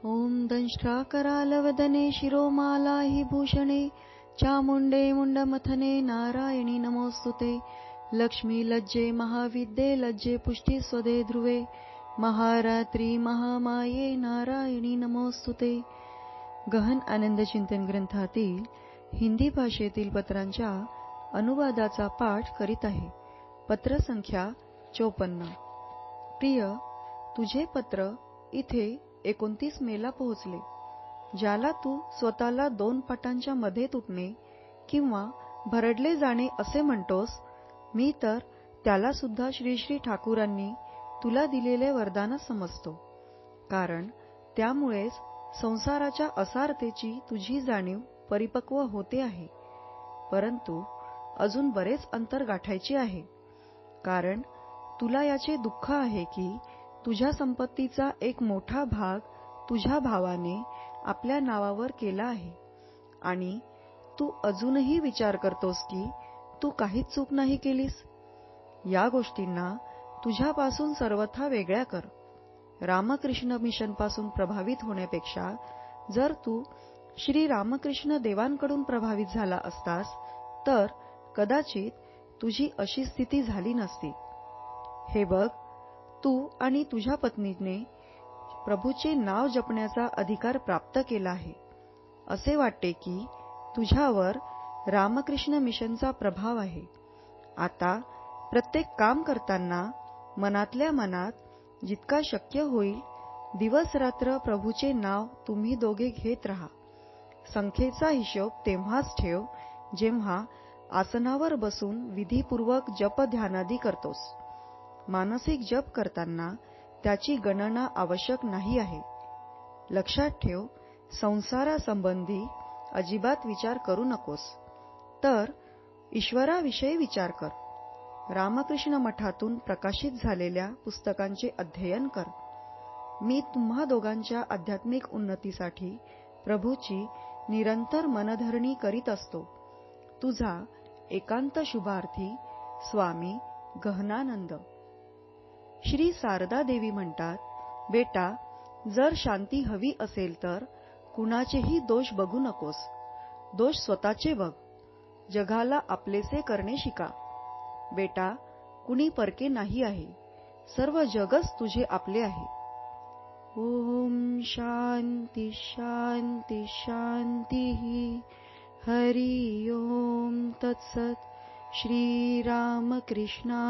ॐ दंष्ट्राकरालवदने शिरोमाला हि भूषणे चामुण्डे मुण्डमथने नारायणी नमोऽस्तुते। लक्ष्मी लज्जे महाविद्ये लज्जे पुष्टि स्वदे ध्रुवे महारात्री महामाये नारायणी नमोऽस्तुते। गहन आनंद चिंतन ग्रंथातील हिंदी भाषेतील पत्रांच्या अनुवादाचा पाठ करीत आहे। पत्र संख्या 54। प्रिय, तुझे पत्र इथे 29 मेला पोहोचले, ज्याला तू स्वतःला 2 पाटांच्या मध्ये तुटणे किंवा भरडले जाणे असे म्हणतोस, मी तर त्याला सुद्धा श्री श्री ठाकूरांनी तुला दिलेले वरदानच समजतो। कारण त्यामुळेच संसाराच्या असारतेची तुझी जाणीव परिपक्व होते आहे। परंतु अजून बरेच अंतर गाठायचे आहे। कारण तुला याचे दुःख आहे की तुझ्या संपत्तीचा एक मोठा भाग तुझ्या भावाने आपल्या नावावर केला आहे आणि तू अजूनही विचार करतोस की तू काहीच चूक नाही केलीस। या गोष्टींना तुझ्यापासून सर्वथा वेगळ्या कर। रामकृष्ण मिशनपासून प्रभावित होण्यापेक्षा जर तू श्री रामकृष्ण देवांकडून प्रभावित झाला असतास तर कदाचित तुझी अशी स्थिती झाली नसती। हे बघ, तू आणि तुझ्या पत्नीने प्रभूचे नाव जपण्याचा अधिकार प्राप्त केला आहे। असे वाटते की तुझ्यावर रामकृष्ण मिशनचा प्रभाव आहे। आता प्रत्येक काम करताना मनातल्या मनात जितका शक्य होईल दिवस रात्र प्रभूचे नाव तुम्ही दोघे घेत राहा। संख्येचा हिशोब तेव्हाच ठेव जेव्हा आसनावर बसून विधीपूर्वक जप ध्यानादी करतोस। मानसिक जप करताना त्याची गणना आवश्यक नाही आहे। लक्षात ठेव, संसारासंबंधी अजिबात विचार करू नकोस, तर ईश्वराविषयी विचार कर। रामकृष्ण मठातून प्रकाशित झालेल्या पुस्तकांचे अध्ययन कर। मी तुम्हा दोघांच्या आध्यात्मिक उन्नतीसाठी प्रभूची निरंतर मनधरणी करीत असतो। तुझा एकांत शुभार्थी स्वामी गहनानंद। श्री शारदा देवी म्हणतात, बेटा, जर शांती हवी असेल तर कुणाचेही दोष बघू नकोस, दोष स्वतःचे बघ। जगाला आपलेसे करणे शिका। बेटा, कुणी परके नाही आहे, सर्व जगच तुझे आपले आहे। ओम शांती शांती शांती। हरि ओम तत्सत। श्री रामकृष्णार्पणमस्तु।